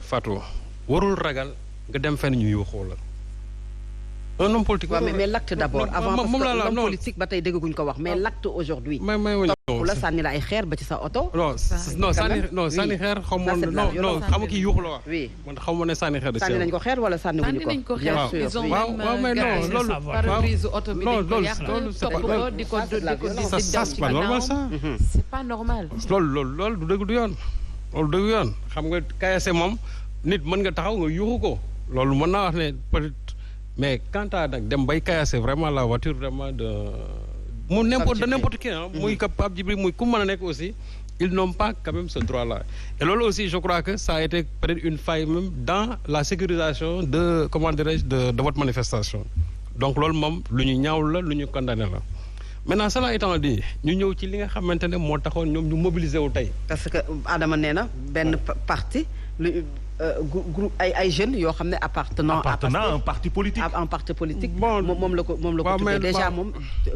Fatou warul ragal nga dem fenn ñu yuuxoo la. un homme politique. waaw mais l'acte d'abord avant parce que l'homme politique ba tey dégguñ ko wax mais l'acte aujourd'hui. la sànni la ay xeer ba ci sa oto. sànni xeer xaw ma non xam nga kii yuuxu la wax. oui man xaw ma ne sànni xeer. sànni nañ ko xeer wala sànni wuñu ko. bien sûr waaw mais non loolu. c'est pas normal ça. c'est pas normal. loolu du dëgg du yoon. loolu dëgg yoon xam nga KSC moom nit mën nga taxaw nga yuuxu ko loolu mën naa wax ne peut-être. mais quant à nag dem bay casser vraiment la voiture vraiment de n'importe qui muy Pape Djibril muy ku mën a nekk aussi ils n'ont pas quand même ce droit là et loolu aussi je crois que ça a été peut-être une faille même dans la sécurisation de comment dirais-je de votre manifestation donc loolu moom lu ñu ñaaw la lu ñu condamné la maintenant cela étant dit ñu ñëw ci li nga xamante ne moo taxoon ñoom ñu mobiliser wu tey. parce que Adama nee na benn parti groupe ay jeunes yoo xam ne appartenant à un parti politique. un parti politique. moom la ko tuddee déjà moom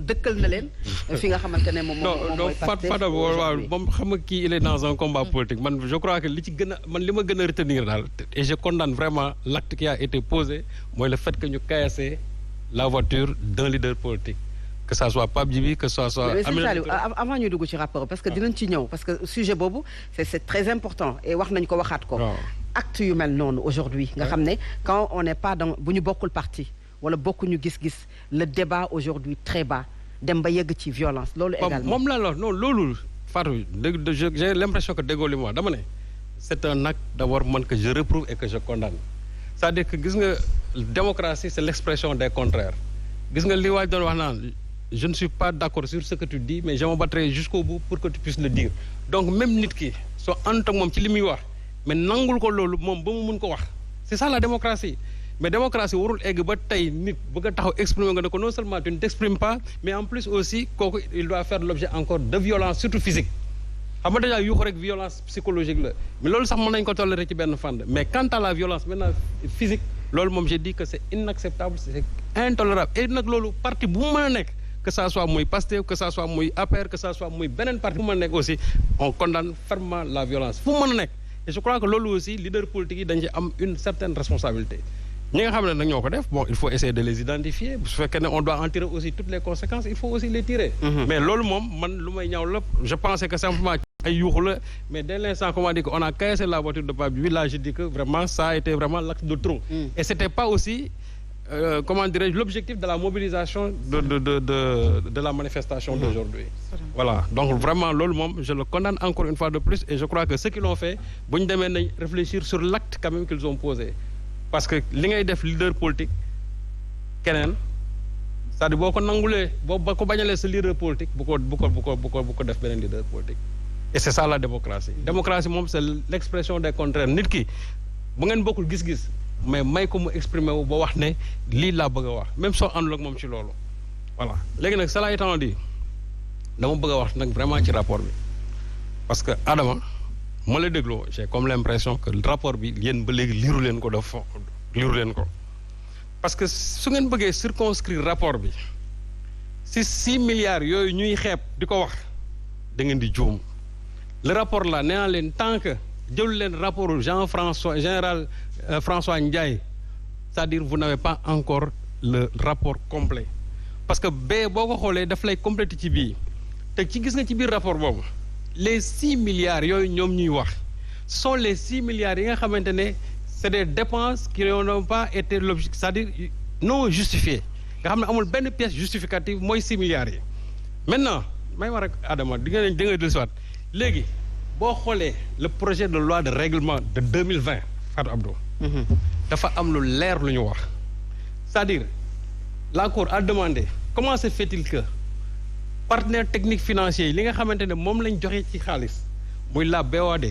dëkkal na leen fi nga xamante ne moom mooy Pastef waaw moom xam nga kii il est dans un combat politique man je crois que li ci gën a man li ma gën a retenir daal et je condamne vraiment l'acte qui a été posé mooy le fait que ñu cassé la voiture d'un leader politique. que ça soit Pape Djibi que ça soit. avant ñu dugg ci rapport parce que dinañ ci ñëw parce que sujet boobu c'est très important et wax nañ ko waxaat ko. acte yu mel noonu aujourd'hui nga xam ne quand on n'est pas dans bu ñu bokkul parti wala bokkuñu gis-gis le débat aujourd'hui très bas dem ba yegg ci violence loolu également. moom la non loolu Fatou j'ai l'impression que déggoo li ma wax dama ne c'est un acte d'abord man que je réprouve et que je condamne c'est-à-dire que gis nga démocratie c'est l'expression des contraires gis nga li waaj doon wax naan. je ne suis pas d'accord sur ce que tu dis mais je me battrai jusqu'au bout pour que tu puisses le dire donc même nit ki soo ànd ak moom ci li muy wax mais nangul ko loolu moom ba mu mun ko wax c'est ça la démocratie mais démocratie warul egg ba tey nit bëgg a taxaw exprimer nga ne ko non seulement tu ne t'exprimes pas mais en plus aussi kooku il doit faire l'objet encore de violence surtout physique xam nga déjà yuuxu rek violence psychologique la mais loolu sax mën nañ ko tolérer ci benn fànn mais quant à la violence maintenant physique loolu moom j'ai dit que c'est inacceptable c'est intolérable et nag loolu parti bu mu mën a nekk que ça soit muy Pastef que ça soit muy APR que ça soit muy beneen parti fu mu mën a nekk aussi on condamne fermement la violence fu mu mën a nekk et je crois que loolu aussi leader politique yi dañ ci am une certaine responsabilité ñi nga xam ne nag ñoo ko def bon il faut essayer de les identifier su fekkee ne on doit en tirer aussi toutes les conséquences il faut aussi les tirer mais loolu moom man lu may ñaaw lépp je pensais que simplement ay yuuxu la mais dès l'instant comment dire que on a cassé la voiture de Pape Djibi là je dis que vraiment ça a été vraiment l'acte de trop et c'était pas aussi comment dirais-je l'objectif de la mobilisation de la manifestation d'aujourd'hui voilà donc vraiment loolu moom je le condamne encore une fois de plus et je crois que ceux qui l'ont fait bu ñu demee nañ réfléchir sur l'acte quand même qu'ils ont posé parce que li ngay def leader politique keneen c'est-à-dire boo ko nangulee boo ko bañalee sa leader politique bu ko def beneen leader politique et c'est ça la démocratie moom c'est l'expression des contraires nit ki bu ngeen bokkul gis-gis mais may ko mu exprimer wu ba wax ne lii laa bëgg a wax même soo àndul ak moom ci loolu voilà léegi nag cela étant dit dama bëgg a wax nag vraiment ci rapport bi parce que Adama ma la dégloo j'ai comme l'impression que rapport bi yéen ba léegi liiru leen ko parce que su ngeen bëggee circonscrire rapport bi si 6 milliards yooyu ñuy xeeb di ko wax da ngeen di juum le rapport là nee naa leen tant que jël leen rapport général François Ndiaye c'est-à-dire vous n'avez pas encore le rapport complet parce que bee boo ko xoolee daf lay compléter ci bii te ci gis nga ci biir rapport boobu les 6 milliards yooyu ñoom ñuy wax ce sont les 6 milliards yi nga xamante ne c'est des dépenses qui n'ont pas été l'objet c'est-à-dire non justifiées nga xam ne amul benn pièce justificative mooy 6 milliards yi maintenant may war ak Adama di nga dellusiwaat léegi boo xoolee le projet de loi de règlement de 2020 Fatou Abdou dafa am lu leer lu ñu wax c'est-à-dire la Cour a demandé comment se fait-il que partenaires techniques financiers yi li nga xamante ne moom lañ joxe ci xaalis muy la BOAD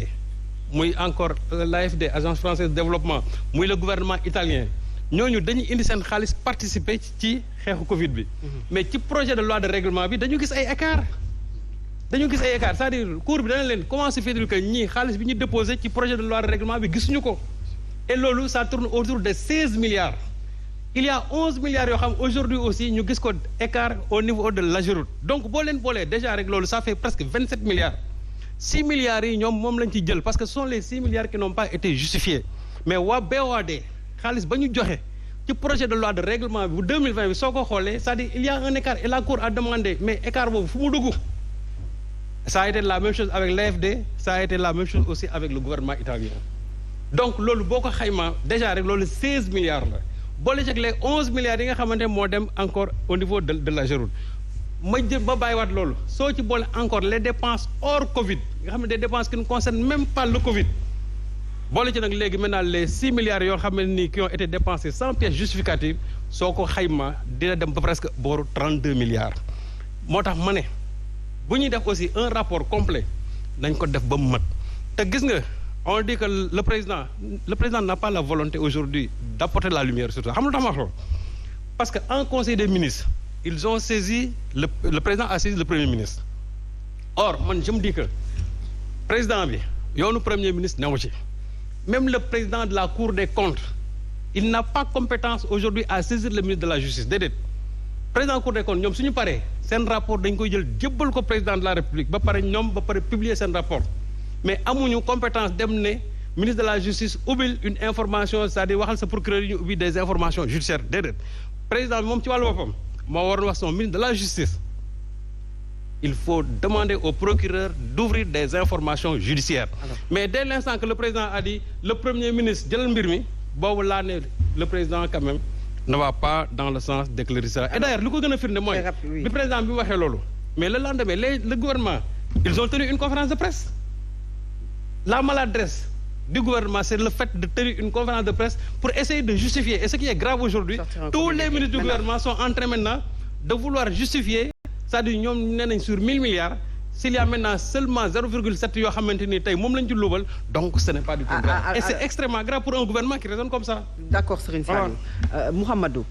muy encore l'AFD agence française de développement muy le gouvernement italien ñooñu dañuy indi seen xaalis participer ci xeexu Covid bi mais ci projet de loi de règlement bi dañu gis ay écart c'est-à-dire cour bi dana leen comment se fait-il que ñii xaalis bi ñu déposé ci projet de loi de règlement bi gisuñu ko et loolu ça tourne autour de 16 milliards il y a 11 milliards yoo xam aujourd'hui aussi ñu gis ko écart au niveau de l'AGEROUTE donc boo leen boolee déjà rek loolu ça fait presque 27 milliards 6 milliards yi ñoom moom lañ ci jël parce que ce sont les 6 milliards qui n'ont pas été justifiés mais waa BOAD xaalis ba ñu joxe ci projet de loi de règlement bi bu 2020 bi soo ko xoolee c'est-à-dire il y a un écart et la Cour a demandé mais écart boobu fu mu dugg ça a été la même chose avec l'AFD ça a été la même chose aussi avec le gouvernement italien donc loolu boo ko xaymaa déjà rek loolu 16 milliards la boole ci les 11 milliards yi nga xamante moo dem encore au niveau de la Géroute ma bàyyiwaat loolu soo ci boole encore les dépenses hors Covid nga xam ne des dépenses qui ne concernent même pas le Covid boole ci nag léegi maintenant les 6 milliards yoo xam ne nii qui ont été dépensés sans pièce justificative soo ko xayma dina dem ba presque booru 32 milliards moo tax ma ne bu ñuy def aussi un rapport complet nañ ko def ba mu mat te gis nga on dit que le président n'a pas la volonté aujourd'hui d'apporter la lumière sur ça xam nga lu tax ma wax loolu parce que en conseil des ministres ils ont saisi le président a saisi le premier ministre or man je me dis que président bi yoonu premier ministre newu ci même le président de la Cour des comptes il n'a pas compétence aujourd'hui à saisir le ministre de la justice déedéet président Cour des comptes ñoom suñu paree seen rapport dañ koy jël jébbal ko président de la République ba pare publier seen rapport mais amuñu compétence dem ne ministre de la justice ubbil une information c'est-à-dire waxal sa procureur yi ñu ubbi des informations judiciaires déedéet président bi moom ci wàllu boppam moo waroon wax son ministre de la justice il faut demander au procureur d'ouvrir des informations judiciaires mais dès l'instant que le président a dit le premier ministre jëlal mbir mi boobu laa ne le président quand même ne va pas dans le sens d'éclairer ça et d'ailleurs li ko gën a firnde mooy bi président bi waxee loolu mais le lendemain le gouvernement ils ont tenu une conférence de presse la maladresse du gouvernement c'est le fait de tenir une conférence de presse pour essayer de justifier et ce qui est grave aujourd'hui tous les ministres du gouvernement sont en train maintenant de vouloir justifier c'est-à-dire ñoom nee nañ sur 1000 milliards s'il y a maintenant seulement 0,7 yoo xamante ni tey moom lañ ci luubal donc ce n'est pas du tout grave et c'est extrêmement grave pour un gouvernement qui raisonne comme ça d'accord Serigne Saliou Mouhamadou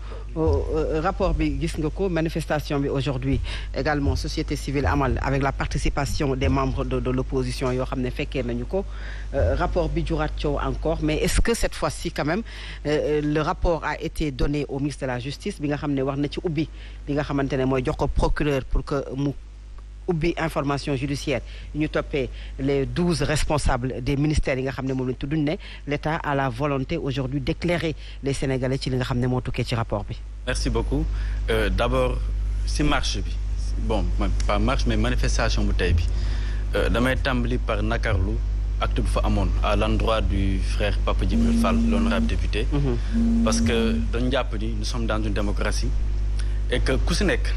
rapport bi gis nga ko manifestation bi aujourd'hui également société civile amal avec la participation des membres de l'opposition yoo xam ne fekkee nañu ko rapport bi juraat coow encore mais est-ce que cette fois-ci quand même le rapport a été donné au ministre de la justice bi nga xam ne wax na ci ubbi li nga xamante ne mooy jox ko procureur pour que mu ubbi information judiciaire yi ñu toppee les 12 responsables des ministères yi nga xam ne moom lañ tudduñ ne l'État a la volonté aujourd'hui d'éclairer les Sénégalais ci li nga xam ne moo tukkee ci rapport bi. Merci beaucoup d'abord si marche bi bon pas marche mais manifestation bu tey bi damay tàmbali par nakarlu acte bu fa amoon à l'endroit du frère Papa Djibril Fall l'honorable député parce que dañu jàpp ni nous sommes dans une démocratie et que ku si nekk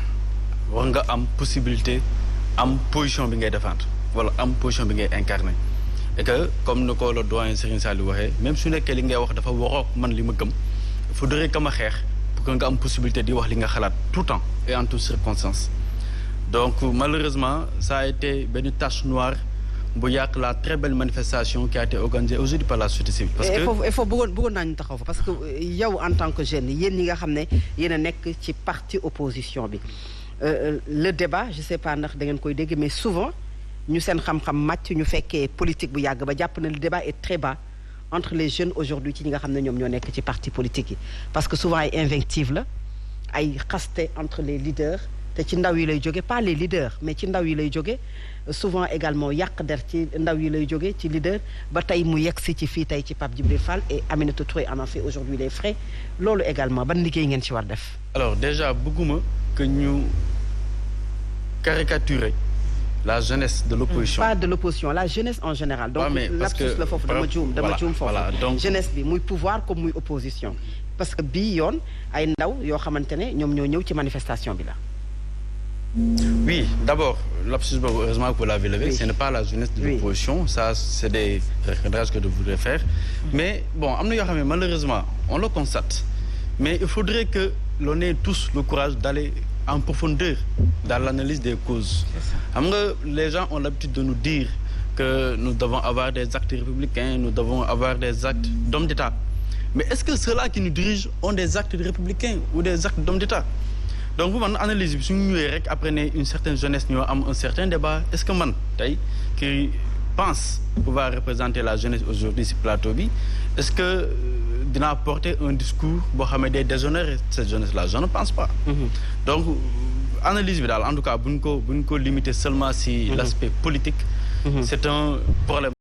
war nga am possibilité am position bi ngay défendre wala am position bi ngay incarner et que comme ni ko le doyen Serigne Saliou waxee même su nekkee li ngay wax dafa waroog man li ma gëm il faudrait que ma xeex pour que nga am possibilité di wax li nga xalaat tout le temps et en toutes circonstances donc malheureusement ça a été benn tache noire bu yàq la très belle manifestation qui a été organisée aujourd'hui par la société civile. parce que il faut bëggoon naa ñu taxaw fa parce que yow en tant que jeune yéen ñi nga xam ne yéen a nekk ci parti opposition bi. Le débat je sais pas ndax da ngeen koy dégg mais souvent ñu seen xam-xam màcc ñu fekkee politique bu yàgg ba jàpp ne le débat est très bas entre les jeunes aujourd'hui ci ñi nga xam ne ñoom ñoo nekk ci parti politique yi parce que souvent ay invectives la ay xaste entre les leaders te ci ndaw yi lay jóge pas les leaders mais ci ndaw yi lay jóge souvent également yàq der ci ndaw yi lay jóge ci leader ba tey mu yegg si ci fii tey ci Pape Djibril Fall et Aminata Touré en a fait aujourd'hui les frais loolu également ban liggéey ngeen ci war def. alors déjà bëgguma que ñu caricaturer la jeunesse de l'opposition. Pas de l'opposition, la jeunesse en général. Donc lapsus la foofu dama juum foofu jeunesse bi muy pouvoir comme muy opposition parce que bii yoon ay ndaw yoo xamante ne ñoom ñoo ñëw ci manifestation bi la. Oui, d'abord lapsus boobu heureusement que vous l'avez levé, ce n'est pas la jeunesse de l'opposition, ça c'est des recadrages que je voudrais faire. Mais bon, am na yoo xam ne malheureusement on le constate, mais il faudrait que l'on ait tous le courage d'aller en profondeur dans l'analyse des causes. Xam nga les gens ont l'habitude de nous dire que nous devons avoir des actes républicains, nous devons avoir des actes d'hommes d'État. Mais est-ce que ceux-là qui nous dirigent ont des actes républicains ou des actes d'hommes d'État? Donc bu man analyse bi suñu ñëwee rek après ne une certaine jeunesse ñoo am un certain débat, est-ce que man tey qui pense pouvoir représenter la jeunesse aujourd'hui ci plateau bi, est-ce que dinaa porter un discours boo xam ne day déshonorer cette jeunesse-là? Je ne pense pas. Donc analyse bi daal en tout cas buñ ko limiter seulement si l'aspect politique, c'est un problème.